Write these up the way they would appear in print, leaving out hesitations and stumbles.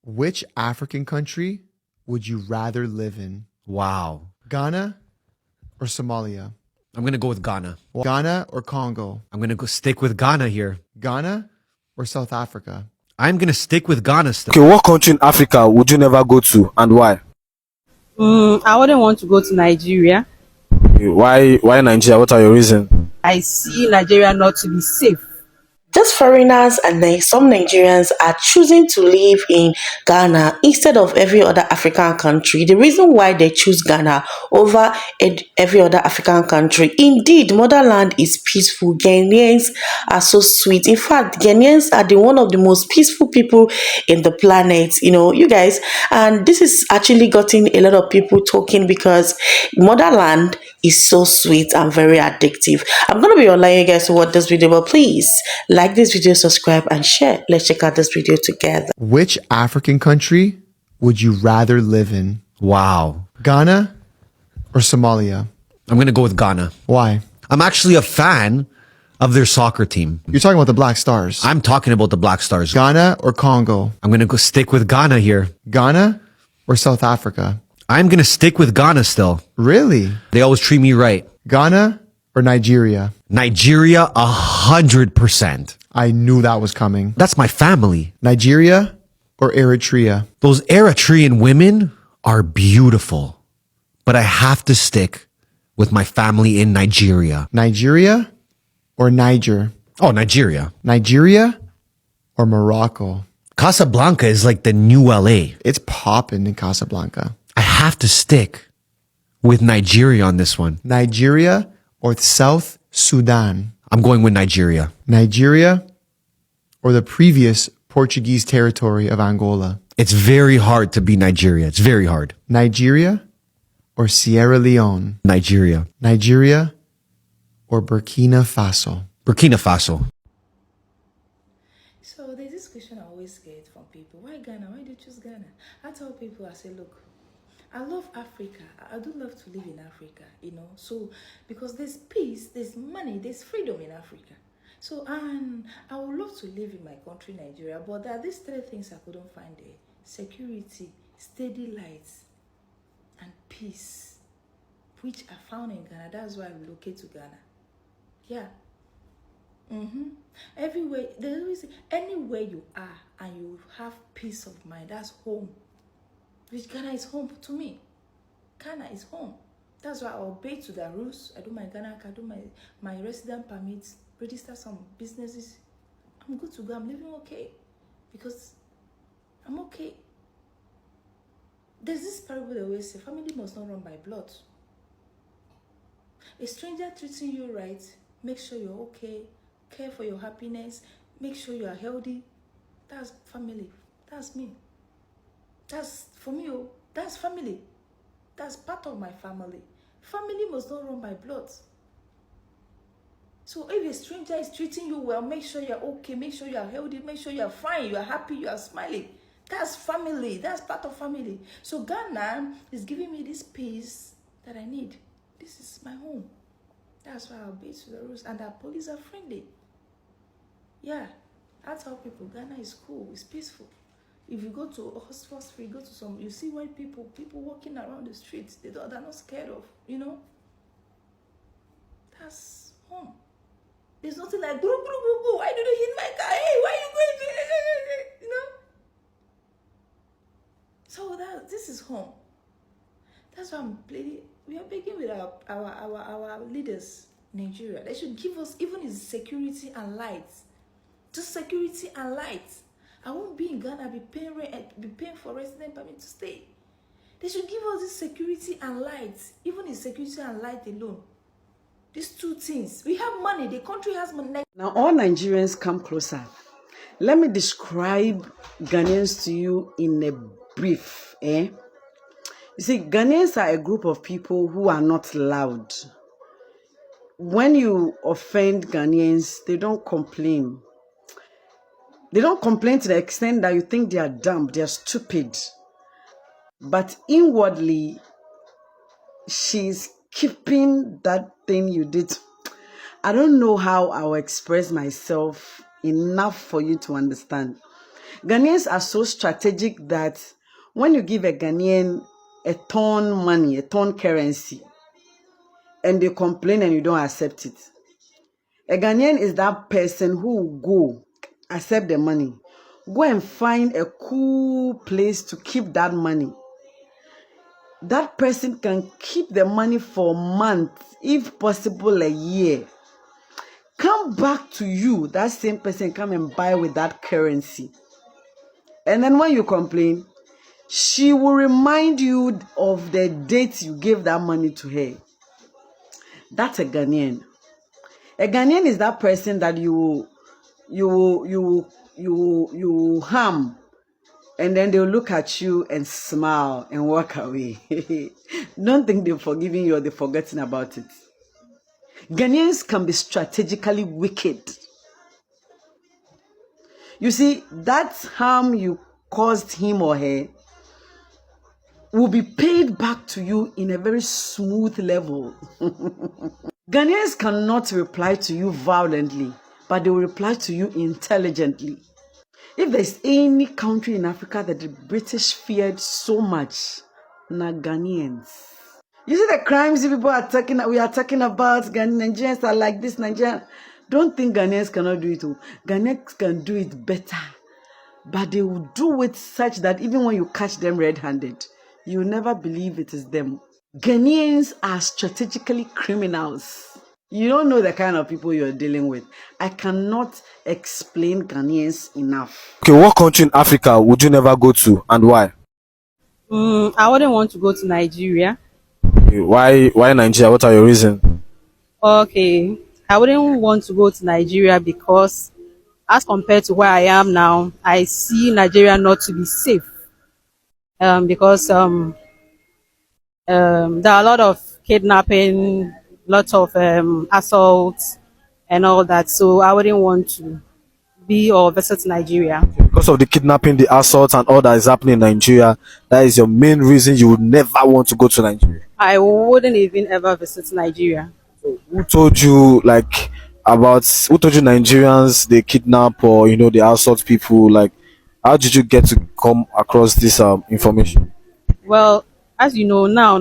Which African country would you rather live in? Wow. Ghana or Somalia? I'm going to go with Ghana. Ghana or Congo? I'm going to go stick with Ghana here. Ghana or South Africa? I'm going to stick with Ghana still. Okay, what country in Africa would you never go to and why? I wouldn't want to go to Nigeria. Why Nigeria? What are your reasons? I see Nigeria not to be safe. Just foreigners and some Nigerians are choosing to live in Ghana instead of every other African country. The reason why they choose Ghana over every other African country, indeed, motherland is peaceful. Ghanaians are so sweet. In fact, Ghanaians are one of the most peaceful people in the planet, you guys. And this is actually gotten a lot of people talking because motherland is so sweet and very addictive. I'm going to be allowing you guys to watch this video, but please like this video, subscribe, and share. Let's check out this video together. Which African country would you rather live in? Wow. Ghana or Somalia? I'm going to go with Ghana. Why? I'm actually a fan of their soccer team. You're talking about the Black Stars. I'm talking about the Black Stars. Ghana or Congo? I'm going to go stick with Ghana here. Ghana or South Africa? I'm going to stick with Ghana still. Really? They always treat me right. Ghana or Nigeria? Nigeria, 100%. I knew that was coming. That's my family. Nigeria or Eritrea? Those Eritrean women are beautiful. But I have to stick with my family in Nigeria. Nigeria or Niger? Oh, Nigeria. Nigeria or Morocco? Casablanca is like the new LA. It's popping in Casablanca. I have to stick with Nigeria on this one. Nigeria or South Sudan? I'm going with Nigeria. Nigeria or the previous Portuguese territory of Angola? It's very hard to be Nigeria. It's very hard. Nigeria or Sierra Leone? Nigeria. Nigeria or Burkina Faso? Burkina Faso. So there's this question I always get from people. Why Ghana? Why do you choose Ghana? I tell people, I say, look, I love Africa. I do love to live in Africa, So because there's peace, there's money, there's freedom in Africa. So I would love to live in my country, Nigeria, but there are these three things I couldn't find there: security, steady lights, and peace, which I found in Ghana. That's why I relocated to Ghana. Yeah. Everywhere, there is anywhere you are and you have peace of mind, that's home. Which Ghana is home to me. Ghana is home. That's why I obey to the rules. I do my Ghana, I do my resident permits, register some businesses. I'm good to go. I'm living okay because I'm okay. There's this parable they always say, family must not run by blood. A stranger treating you right, make sure you're okay, care for your happiness, make sure you are healthy. That's family. That's me. That's for me. That's family. That's part of my family. Family must not run by blood. So if a stranger is treating you well, make sure you're okay, make sure you're healthy, make sure you're fine, you're happy, you are smiling. That's family. That's part of family. So Ghana is giving me this peace that I need. This is my home. That's why I obey to the rules, and our police are friendly. Yeah, I tell people Ghana is cool, it's peaceful. If you go to hospital, you go to you see white people walking around the streets, they're not scared of, That's home. There's nothing like, boo, boo, boo, boo, why did you hit my car? Hey, why are you going to, So this is home. That's why we are begging with our leaders, Nigeria. They should give us even security and lights. Just security and lights. I won't be in Ghana, be paying for resident permit to stay. They should give us this security and lights, even in security and light alone. These two things. We have money. The country has money. Now, all Nigerians come closer. Let me describe Ghanaians to you in a brief. You see, Ghanaians are a group of people who are not loud. When you offend Ghanaians, they don't complain. They don't complain to the extent that you think they are dumb, they are stupid. But inwardly, she's keeping that thing you did. I don't know how I will express myself enough for you to understand. Ghanaians are so strategic that when you give a Ghanaian a ton money, a ton currency, and they complain and you don't accept it, a Ghanaian is that person who will go, accept the money, go and find a cool place to keep that money. That person can keep the money for months, if possible a year. Come back to you, that same person come and buy with that currency. And then when you complain, she will remind you of the date you gave that money to her. That's a Ghanaian. A Ghanaian is that person that you harm, and then they'll look at you and smile and walk away. Don't think they've forgiven you or they've forgotten about it. Ghanaians can be strategically wicked. You see, that harm you caused him or her will be paid back to you in a very smooth level. Ghanaians cannot reply to you violently, but they will reply to you intelligently. If there's any country in Africa that the British feared so much, na Ghanaians. You see the crimes we are talking about, Nigerians are like this, Nigerians. Don't think Ghanaians cannot do it. Ghanaians can do it better. But they will do it such that even when you catch them red-handed, you will never believe it is them. Ghanaians are strategically criminals. You don't know the kind of people you're dealing with. I cannot explain Ghanaians enough. Okay, what country in Africa would you never go to and why? I wouldn't want to go to Nigeria. Okay, why Nigeria? What are your reasons? Okay, I wouldn't want to go to Nigeria because as compared to where I am now, I see Nigeria not to be safe. Because there are a lot of kidnapping, lots of assaults and all that. So I wouldn't want to be or visit Nigeria. Because of the kidnapping, the assaults, and all that is happening in Nigeria, that is your main reason you would never want to go to Nigeria. I wouldn't even ever visit Nigeria. Who told you Nigerians they kidnap or they assault people? Like, how did you get to come across this information? Well, as you know now,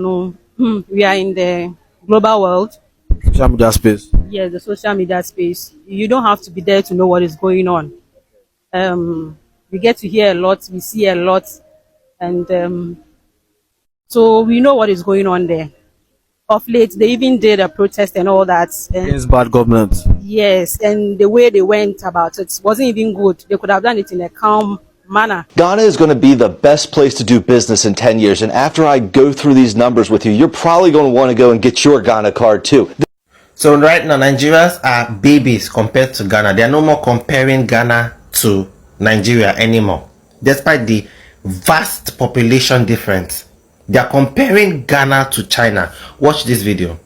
we are in the global world. Social media space. Yes, the social media space. You don't have to be there to know what is going on. We get to hear a lot, we see a lot, and so we know what is going on there. Of late, they even did a protest and all that. Against bad government. Yes, and the way they went about it wasn't even good. They could have done it in a calm manner. Ghana is going to be the best place to do business in 10 years. And after I go through these numbers with you, you're probably going to want to go and get your Ghana card too. So right now, Nigerians are babies compared to Ghana. They are no more comparing Ghana to Nigeria anymore. Despite the vast population difference, they are comparing Ghana to China. Watch this video.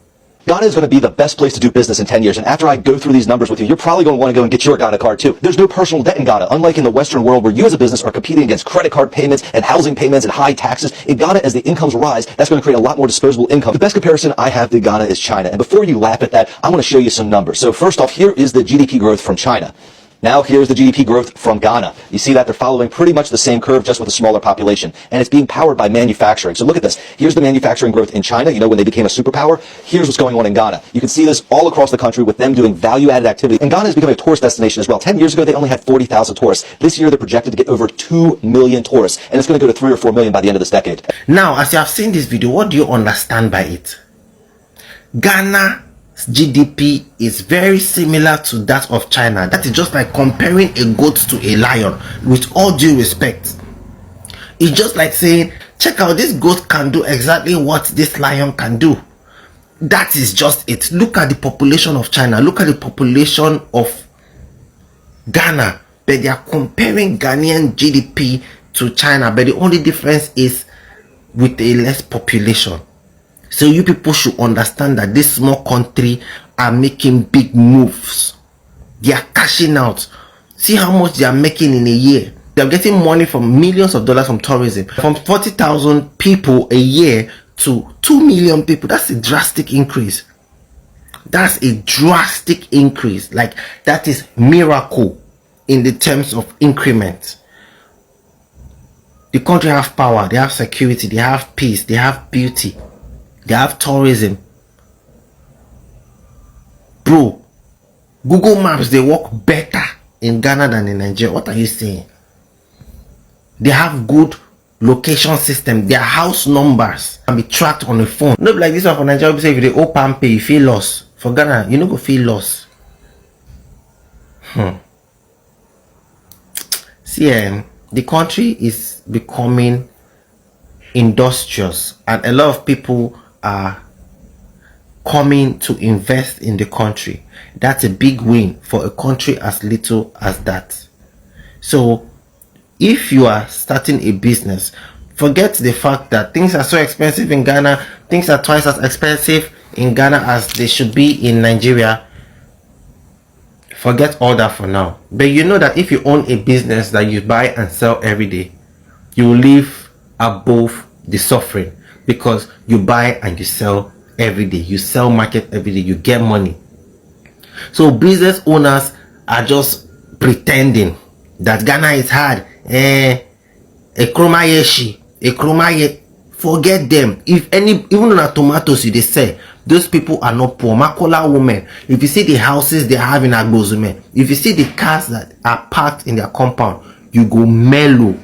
Ghana is going to be the best place to do business in 10 years. And after I go through these numbers with you, you're probably going to want to go and get your Ghana card too. There's no personal debt in Ghana, unlike in the Western world where you as a business are competing against credit card payments and housing payments and high taxes. In Ghana, as the incomes rise, that's going to create a lot more disposable income. The best comparison I have to Ghana is China. And before you laugh at that, I want to show you some numbers. So first off, here is the GDP growth from China. Now here's the GDP growth from Ghana. You see that they're following pretty much the same curve, just with a smaller population. And it's being powered by manufacturing. So look at this. Here's the manufacturing growth in China, when they became a superpower. Here's what's going on in Ghana. You can see this all across the country with them doing value-added activity. And Ghana is becoming a tourist destination as well. 10 years ago, they only had 40,000 tourists. This year, they're projected to get over 2 million tourists. And it's going to go to 3 or 4 million by the end of this decade. Now, as you have seen this video, what do you understand by it? Ghana's GDP is very similar to that of China. That is just like comparing a goat to a lion, with all due respect. It's just like saying, check out, this goat can do exactly what this lion can do. That is just it. Look at the population of China. Look at the population of Ghana. But they are comparing Ghanaian GDP to China. But the only difference is with a less population. So you people should understand that this small country are making big moves. They are cashing out. See how much they are making in a year. They are getting money from millions of dollars from tourism. From 40,000 people a year to 2 million people. That's a drastic increase. That's a drastic increase. Like, that is miracle in the terms of increment. The country have power, they have security, they have peace, they have beauty, they have tourism. Bro, Google Maps, they work better in Ghana than in Nigeria. What are you saying? They have good location system. Their house numbers can be tracked on the phone. No be like this one for Nigeria. We say if they open pay, you feel lost. For Ghana, you no go feel lost. See, the country is becoming industrious, and a lot of people are coming to invest in the country. That's a big win for a country as little as that. So if you are starting a business, forget the fact that things are so expensive in Ghana. Things are twice as expensive in Ghana as they should be in Nigeria. Forget all that for now. But you know that if you own a business that you buy and sell every day, you live above the suffering, because you buy and you sell every day. You sell market every day. You get money. So business owners are just pretending that Ghana is hard. Forget them. If any, even on tomatoes they say, those people are not poor. Makola women, if you see the houses they have in Agbozume, if you see the cars that are parked in their compound, you go mellow.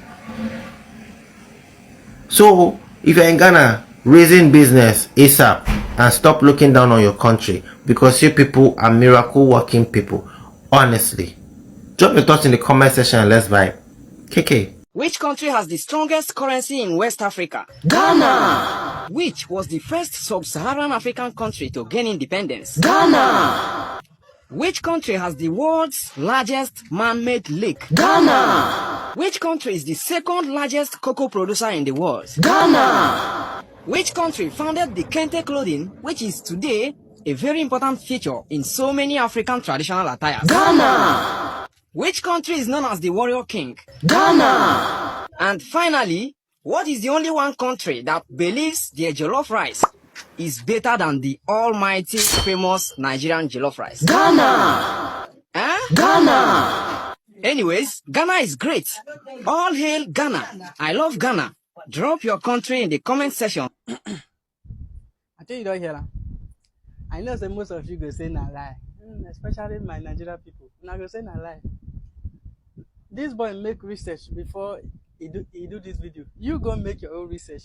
So if you're in Ghana, raising business ASAP and stop looking down on your country, because you people are miracle working people. Honestly, drop your thoughts in the comment section and let's vibe. KK. Which country has the strongest currency in West Africa? Ghana. Which was the first sub-Saharan African country to gain independence? Ghana. Which country has the world's largest man-made lake? Ghana. Which country is the second largest cocoa producer in the world? Ghana. Which country founded the Kente clothing, which is today a very important feature in so many African traditional attires? Ghana. Which country is known as the warrior king? Ghana. And finally, what is the only one country that believes their jollof rice is better than the almighty famous Nigerian jollof rice? Ghana. Ghana. Anyways, Ghana is great. All hail Ghana. I love Ghana. Drop your country in the comment section. I tell you don't hear that. I know that most of you go say na lie. Especially my Nigeria people. Now go say na lie. This boy make research before he do this video. You go make your own research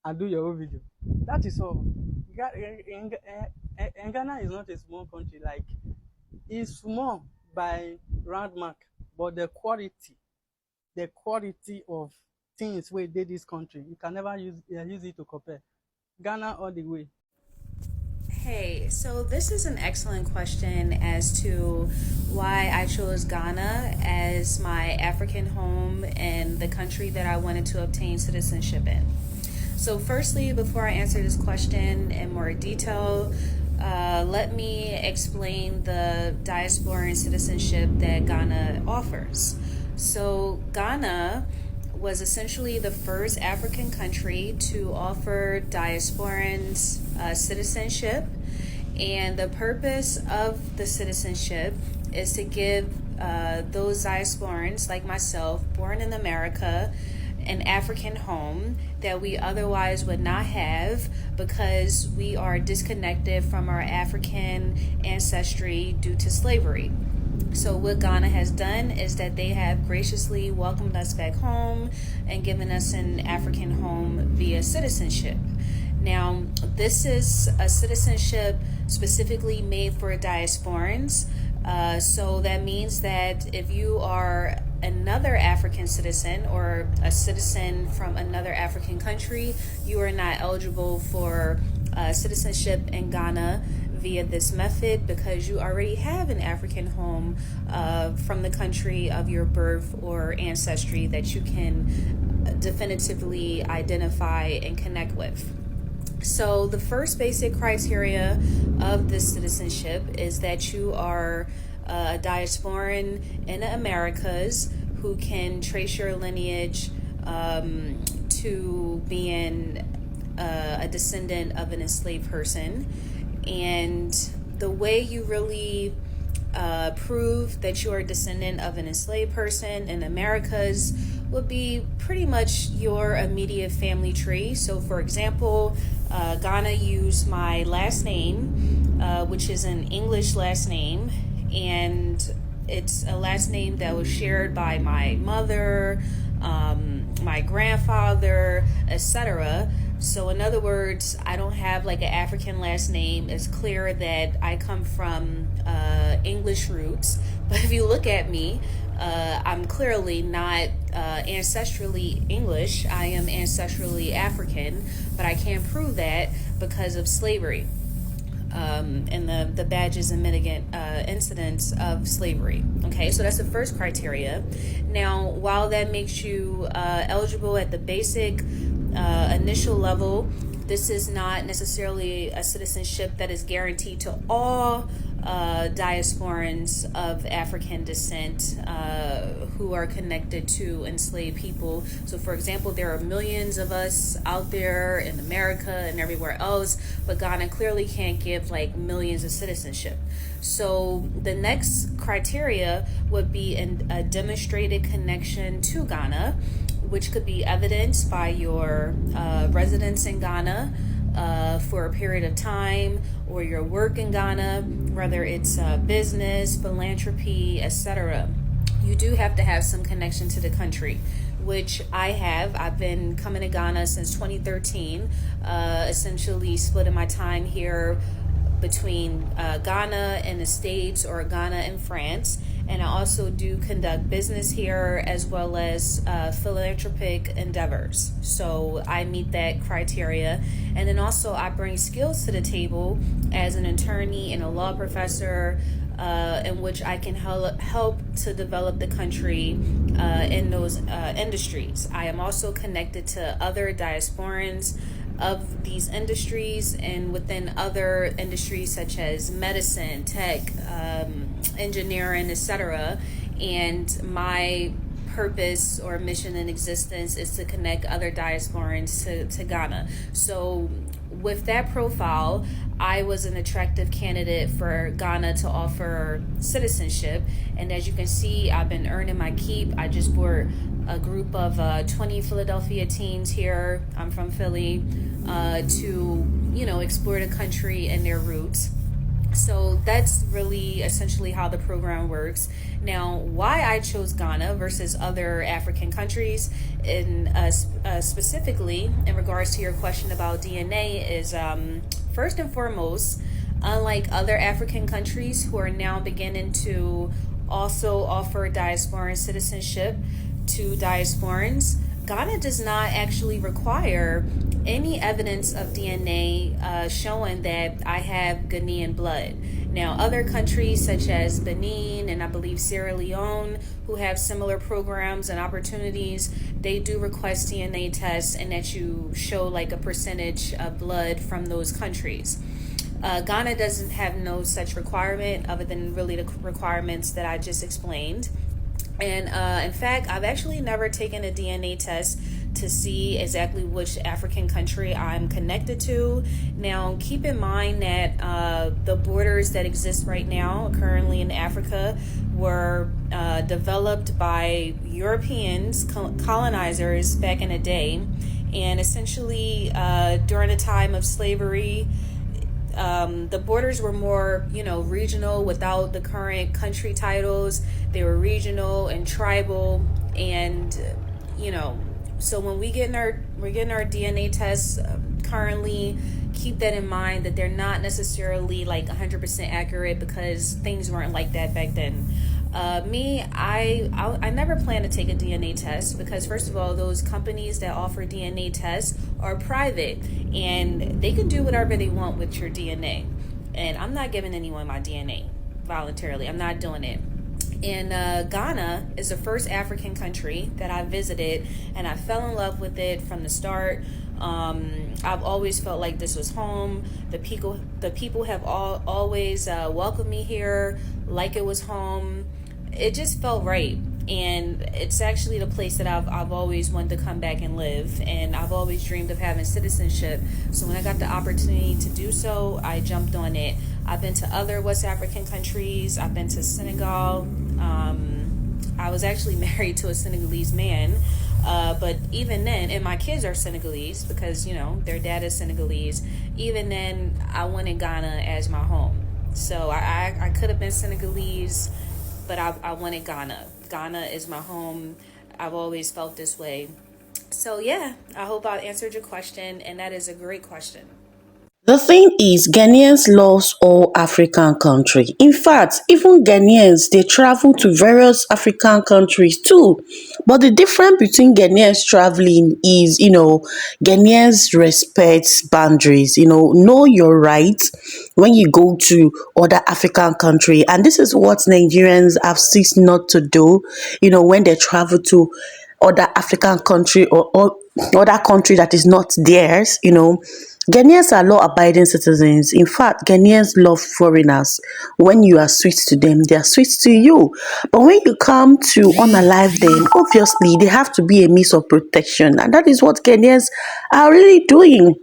and do your own video. That is all. And Ghana is not a small country. Like, it's small by round mark, but the quality of things where they this country, you can never use it to compare. Ghana all the way. Hey, so this is an excellent question as to why I chose Ghana as my African home and the country that I wanted to obtain citizenship in. So firstly, before I answer this question in more detail, let me explain the diaspora and citizenship that Ghana offers. So Ghana was essentially the first African country to offer diasporans citizenship, and the purpose of the citizenship is to give those diasporans like myself, born in America, an African home that we otherwise would not have because we are disconnected from our African ancestry due to slavery. So what Ghana has done is that they have graciously welcomed us back home and given us an African home via citizenship. Now, this is a citizenship specifically made for diasporans. So that means that if you are another African citizen or a citizen from another African country, you are not eligible for citizenship in Ghana via this method because you already have an African home from the country of your birth or ancestry that you can definitively identify and connect with. So the first basic criteria of this citizenship is that you are a diasporan in the Americas who can trace your lineage to being a descendant of an enslaved person. And the way you really prove that you are a descendant of an enslaved person in the Americas would be pretty much your immediate family tree. So, for example, Ghana used my last name, which is an English last name, and it's a last name that was shared by my mother, my grandfather, etc. So in other words, I don't have like an African last name. It's clear that I come from English roots. But if you look at me, I'm clearly not ancestrally English. I am ancestrally African, but I can't prove that because of slavery. And the badges and mitigant incidents of slavery. Okay, so that's the first criteria. Now, while that makes you eligible at the basic initial level, this is not necessarily a citizenship that is guaranteed to all diasporans of African descent who are connected to enslaved people. So, for example, there are millions of us out there in America and everywhere else, but Ghana clearly can't give like millions of citizenship. So the next criteria would be a demonstrated connection to Ghana, which could be evidenced by your residence in Ghana for a period of time, or your work in Ghana, whether it's business, philanthropy, etc. You do have to have some connection to the country, which I have. I've been coming to Ghana since 2013, essentially splitting my time here between Ghana and the States, or Ghana and France. And I also do conduct business here as well as philanthropic endeavors. So I meet that criteria. And then also I bring skills to the table as an attorney and a law professor, in which I can help to develop the country in those industries. I am also connected to other diasporans of these industries and within other industries such as medicine, tech, engineering, etc. And my purpose or mission in existence is to connect other diasporans to Ghana. So with that profile, I was an attractive candidate for Ghana to offer citizenship. And as you can see, I've been earning my keep. I just brought a group of 20 Philadelphia teens here, I'm from Philly, to, explore the country and their roots. So that's really essentially how the program works. Now, why I chose Ghana versus other African countries, in specifically in regards to your question about DNA, is first and foremost, unlike other African countries who are now beginning to also offer diasporan citizenship to diasporans, Ghana does not actually require any evidence of DNA showing that I have Ghanaian blood. Now, other countries such as Benin and I believe Sierra Leone, who have similar programs and opportunities, they do request DNA tests and that you show like a percentage of blood from those countries. Ghana doesn't have no such requirement other than really the requirements that I just explained. And in fact, I've actually never taken a DNA test to see exactly which African country I'm connected to. Now, keep in mind that the borders that exist right now, currently in Africa, were developed by Europeans, colonizers back in the day. And essentially, during the time of slavery, the borders were more, regional without the current country titles. They were regional and tribal, and so when we're getting our DNA tests currently, keep that in mind that they're not necessarily like 100% accurate because things weren't like that back then. I never plan to take a DNA test because, first of all, those companies that offer DNA tests are private and they can do whatever they want with your DNA. And I'm not giving anyone my DNA voluntarily. I'm not doing it. And Ghana is the first African country that I visited, and I fell in love with it from the start. I've always felt like this was home. The people have always welcomed me here like it was home. It just felt right, and it's actually the place that I've always wanted to come back and live, and I've always dreamed of having citizenship. So when I got the opportunity to do so, I jumped on it. I've been to other West African countries. I've been to Senegal. I was actually married to a Senegalese man. But even then, and my kids are Senegalese because, you know, their dad is Senegalese. Even then, I wanted Ghana as my home. So I could have been Senegalese, but I wanted Ghana. Ghana is my home. I've always felt this way. So yeah, I hope I answered your question, and that is a great question. The thing is, Ghanaians love all African country. In fact, even Ghanaians, they travel to various African countries too. But the difference between Ghanaians traveling is, Ghanaians respect boundaries, know your rights when you go to other African country. And this is what Nigerians have ceased not to do, when they travel to other African country or other country that is not theirs. Ghanaians are law-abiding citizens. In fact, Ghanaians love foreigners. When you are sweet to them, they are sweet to you. But when you come to unalive them, obviously, they have to be a means of protection. And that is what Ghanaians are really doing.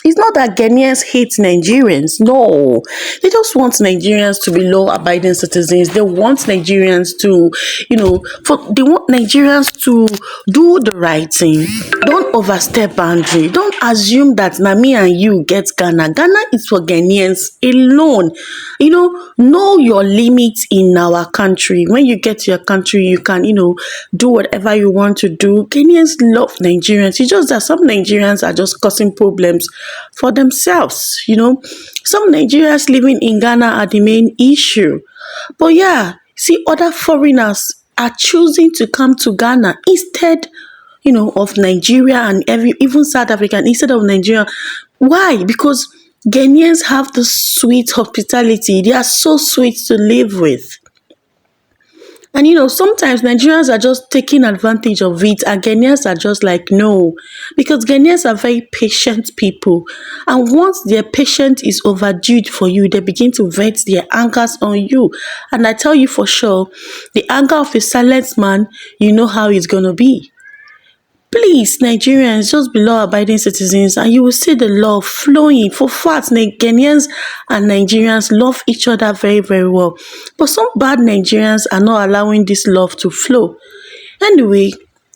It's not that Ghanaians hate Nigerians. No. They just want Nigerians to be law-abiding citizens. They want Nigerians to, they want Nigerians to do the right thing. Don't overstep boundary. Don't assume that Nami and you get Ghana. Ghana is for Ghanaians alone. Know your limits in our country. When you get to your country, you can, do whatever you want to do. Ghanaians love Nigerians. It's just that some Nigerians are just causing problems for themselves. Some Nigerians living in Ghana are the main issue. But yeah, see, other foreigners are choosing to come to Ghana instead of Nigeria and even South Africa instead of Nigeria. Why? Because Ghanaians have the sweet hospitality. They are so sweet to live with. And sometimes Nigerians are just taking advantage of it, and Ghanaians are just like, no. Because Ghanaians are very patient people. And once their patience is overdue for you, they begin to vent their angers on you. And I tell you for sure, the anger of a silent man, you know how it's going to be. Please, Nigerians, just be law-abiding citizens and you will see the love flowing. For fact, Ghanaians and Nigerians love each other very, very well. But some bad Nigerians are not allowing this love to flow. Anyway,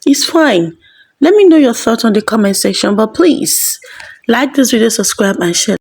it's fine. Let me know your thoughts on the comment section. But please, like this video, subscribe and share.